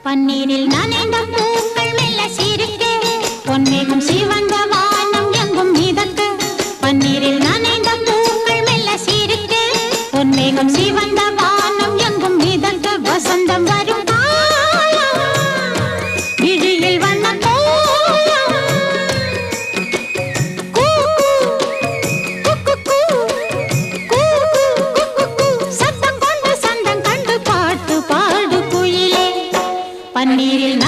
பன்னீரில் நனைந்த பூக்கள் மெல்ல சிரிக்க பொன்மேகம் சிவந்த வானம் எங்கும் மிதக்க பன்னீரில் நனைந்த பூக்கள் மெல்ல சிரிக்க பொன்மேகம் சிவந்த வானம் எங்கும் மிதக்க வசந்தம் வரும் விழியில் வண்ண சத்தம் கொண்டு சந்தம் கண்டு பாட்டு பாடு குயிலே பன்னீரில்